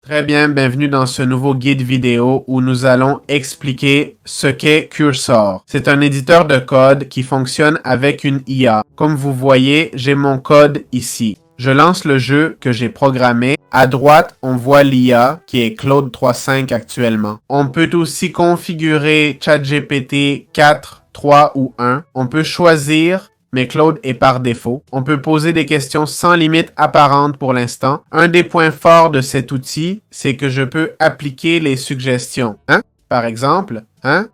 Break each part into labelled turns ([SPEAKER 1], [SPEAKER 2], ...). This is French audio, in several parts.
[SPEAKER 1] Très bien, bienvenue dans ce nouveau guide vidéo où nous allons expliquer ce qu'est Cursor. C'est un éditeur de code qui fonctionne avec une IA. Comme vous voyez, j'ai mon code ici. Je lance le jeu que j'ai programmé. À droite, on voit l'IA qui est Claude 3.5 actuellement. On peut aussi configurer ChatGPT 4, 3 ou 1. On peut choisir mais Claude est par défaut. On peut poser des questions sans limite apparente pour l'instant. Un des points forts de cet outil, c'est que je peux appliquer les suggestions. Par exemple,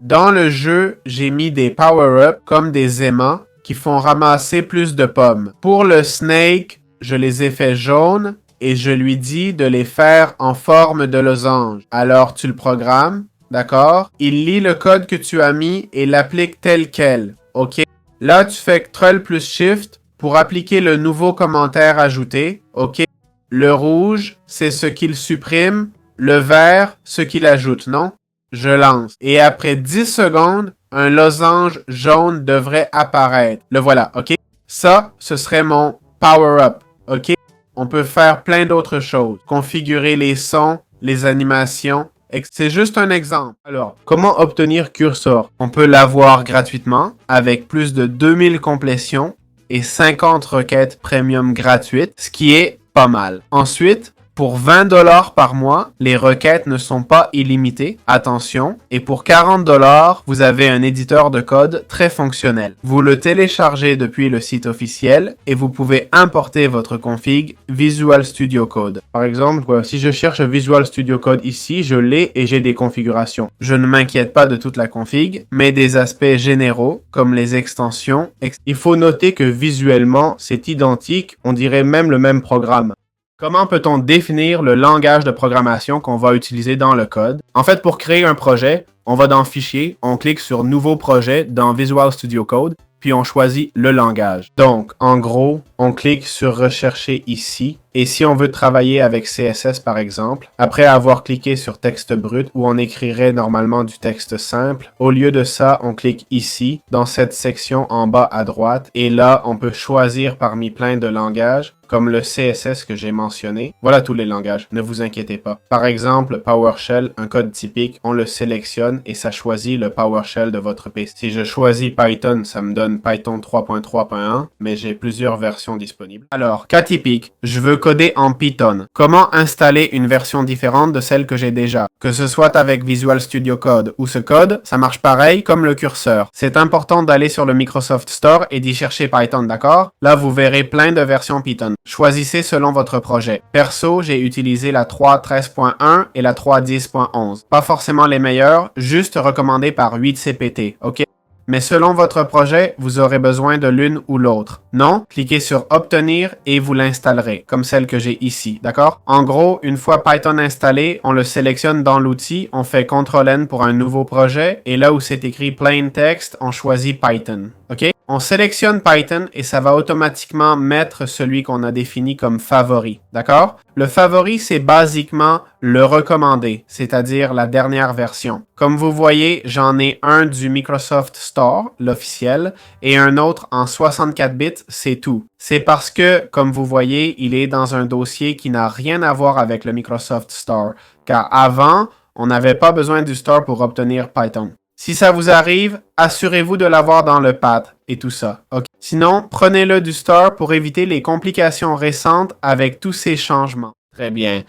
[SPEAKER 1] dans le jeu, j'ai mis des power-ups comme des aimants qui font ramasser plus de pommes. Pour le snake, je les ai fait jaunes et je lui dis de les faire en forme de losange. Alors tu le programmes, d'accord? Il lit le code que tu as mis et l'applique tel quel, ok? Là, tu fais Ctrl plus Shift pour appliquer le nouveau commentaire ajouté. OK? Le rouge, c'est ce qu'il supprime. Le vert, ce qu'il ajoute, non? Je lance. Et après 10 secondes, un losange jaune devrait apparaître. Le voilà, OK? Ça, ce serait mon power-up, OK? On peut faire plein d'autres choses. Configurer les sons, les animations. C'est juste un exemple. Alors, comment obtenir Cursor? On peut l'avoir gratuitement avec plus de 2000 complétions et 50 requêtes premium gratuites, ce qui est pas mal. Ensuite, pour 20$ par mois, les requêtes ne sont pas illimitées, attention, et pour 40$, vous avez un éditeur de code très fonctionnel. Vous le téléchargez depuis le site officiel et vous pouvez importer votre config Visual Studio Code. Par exemple, si je cherche Visual Studio Code ici, je l'ai et j'ai des configurations. Je ne m'inquiète pas de toute la config, mais des aspects généraux, comme les extensions. Il faut noter que visuellement, c'est identique, on dirait même le même programme. Comment peut-on définir le langage de programmation qu'on va utiliser dans le code? En fait, pour créer un projet, on va dans Fichier, on clique sur Nouveau projet dans Visual Studio Code, puis on choisit le langage. Donc, en gros, on clique sur Rechercher ici. Et si on veut travailler avec CSS par exemple, après avoir cliqué sur texte brut où on écrirait normalement du texte simple, au lieu de ça, on clique ici, dans cette section en bas à droite, et là, on peut choisir parmi plein de langages, comme le CSS que j'ai mentionné. Voilà tous les langages, ne vous inquiétez pas. Par exemple, PowerShell, un code typique, on le sélectionne et ça choisit le PowerShell de votre PC. Si je choisis Python, ça me donne Python 3.3.1, mais j'ai plusieurs versions disponibles. Alors, cas typique, je veux coder en Python. Comment installer une version différente de celle que j'ai déjà? Que ce soit avec Visual Studio Code ou ce code, ça marche pareil comme le curseur. C'est important d'aller sur le Microsoft Store et d'y chercher Python, d'accord? Là, vous verrez plein de versions Python. Choisissez selon votre projet. Perso, j'ai utilisé la 3.13.1 et la 3.10.11. Pas forcément les meilleures, juste recommandées par 8CPT, ok? Mais selon votre projet, vous aurez besoin de l'une ou l'autre. Non? Cliquez sur Obtenir et vous l'installerez, comme celle que j'ai ici, d'accord? En gros, une fois Python installé, on le sélectionne dans l'outil, on fait CTRL-N pour un nouveau projet, et là où c'est écrit Plain Text, on choisit Python, ok? On sélectionne Python et ça va automatiquement mettre celui qu'on a défini comme favori, d'accord? Le favori, c'est basiquement le recommandé, c'est-à-dire la dernière version. Comme vous voyez, j'en ai un du Microsoft Store, l'officiel, et un autre en 64 bits, c'est tout. C'est parce que, comme vous voyez, il est dans un dossier qui n'a rien à voir avec le Microsoft Store, car avant, on n'avait pas besoin du Store pour obtenir Python. Si ça vous arrive, assurez-vous de l'avoir dans le path et tout ça. Okay. Sinon, prenez-le du store pour éviter les complications récentes avec tous ces changements. Très bien.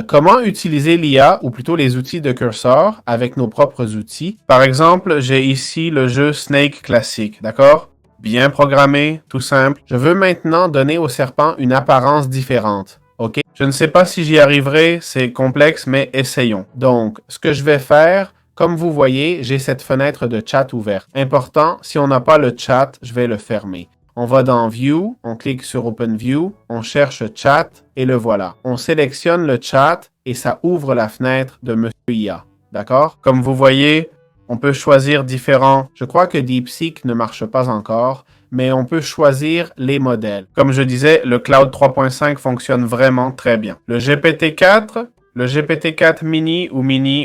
[SPEAKER 1] Comment utiliser l'IA, ou plutôt les outils de Cursor, avec nos propres outils? Par exemple, j'ai ici le jeu Snake classique, d'accord? Bien programmé, tout simple. Je veux maintenant donner au serpent une apparence différente. OK? Je ne sais pas si j'y arriverai, c'est complexe, mais essayons. Donc, ce que je vais faire... Comme vous voyez, j'ai cette fenêtre de chat ouverte. Important, si on n'a pas le chat, je vais le fermer. On va dans View, on clique sur Open View, on cherche Chat et le voilà. On sélectionne le chat et ça ouvre la fenêtre de Monsieur IA. D'accord? Comme vous voyez, on peut choisir différents... Je crois que DeepSeek ne marche pas encore, mais on peut choisir les modèles. Comme je disais, le Cloud 3.5 fonctionne vraiment très bien. Le GPT-4, le GPT-4 Mini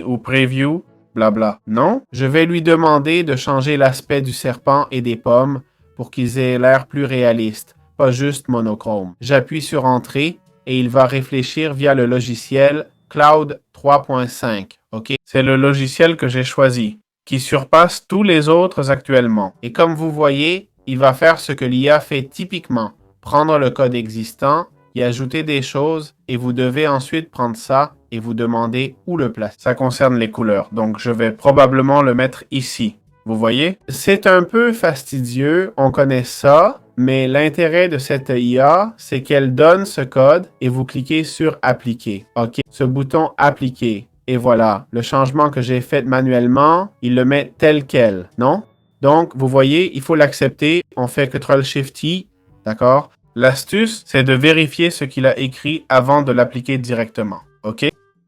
[SPEAKER 1] ou Preview, blabla. Non, je vais lui demander de changer l'aspect du serpent et des pommes pour qu'ils aient l'air plus réalistes, pas juste monochrome. J'appuie sur Entrée et il va réfléchir via le logiciel Cloud 3.5. OK? C'est le logiciel que j'ai choisi, qui surpasse tous les autres actuellement. Et comme vous voyez, il va faire ce que l'IA fait typiquement. Prendre le code existant, y ajouter des choses, et vous devez ensuite prendre ça et vous demander où le placer. Ça concerne les couleurs, donc je vais probablement le mettre ici. Vous voyez? C'est un peu fastidieux, on connaît ça, mais l'intérêt de cette IA, c'est qu'elle donne ce code et vous cliquez sur Appliquer. OK? Ce bouton Appliquer. Et voilà, le changement que j'ai fait manuellement, il le met tel quel, non? Donc, vous voyez, il faut l'accepter. On fait Ctrl-Shift-I, d'accord? L'astuce, c'est de vérifier ce qu'il a écrit avant de l'appliquer directement. OK?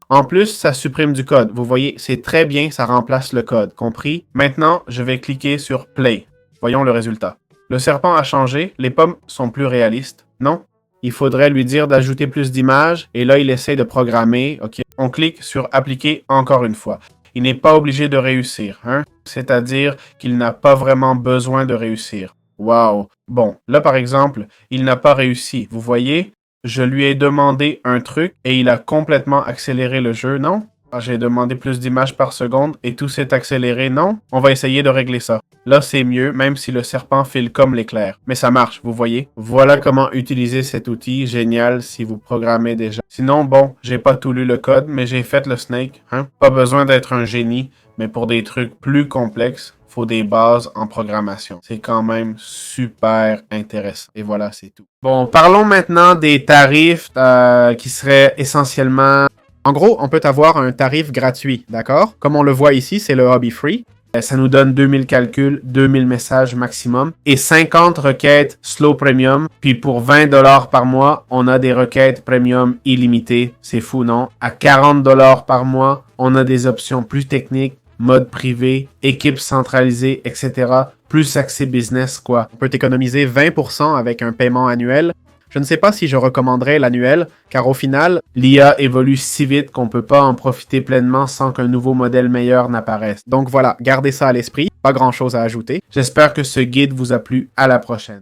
[SPEAKER 1] En plus, ça supprime du code. Vous voyez, c'est très bien, ça remplace le code. Compris? Maintenant, je vais cliquer sur Play. Voyons le résultat. Le serpent a changé, les pommes sont plus réalistes. Non? Il faudrait lui dire d'ajouter plus d'images, et là, il essaie de programmer. OK? On clique sur Appliquer encore une fois. Il n'est pas obligé de réussir, hein? C'est-à-dire qu'il n'a pas vraiment besoin de réussir. Wow! Bon, là, par exemple, il n'a pas réussi. Vous voyez? Je lui ai demandé un truc et il a complètement accéléré le jeu, non? J'ai demandé plus d'images par seconde et tout s'est accéléré, non? On va essayer de régler ça. Là, c'est mieux, même si le serpent file comme l'éclair. Mais ça marche, vous voyez? Voilà comment utiliser cet outil. Génial si vous programmez déjà. Sinon, bon, j'ai pas tout lu le code, mais j'ai fait le snake, hein? Pas besoin d'être un génie, mais pour des trucs plus complexes, faut des bases en programmation. C'est quand même super intéressant. Et voilà, c'est tout. Bon, parlons maintenant des tarifs qui seraient essentiellement... En gros, on peut avoir un tarif gratuit, d'accord? Comme on le voit ici, c'est le Hobby Free. Ça nous donne 2000 calculs, 2000 messages maximum et 50 requêtes Slow Premium. Puis pour 20$ par mois, on a des requêtes Premium illimitées. C'est fou, non? À 40$ par mois, on a des options plus techniques, mode privé, équipe centralisée, etc. Plus accès business, quoi. On peut économiser 20% avec un paiement annuel. Je ne sais pas si je recommanderais l'annuel, car au final, l'IA évolue si vite qu'on ne peut pas en profiter pleinement sans qu'un nouveau modèle meilleur n'apparaisse. Donc voilà, gardez ça à l'esprit, pas grand chose à ajouter. J'espère que ce guide vous a plu, à la prochaine.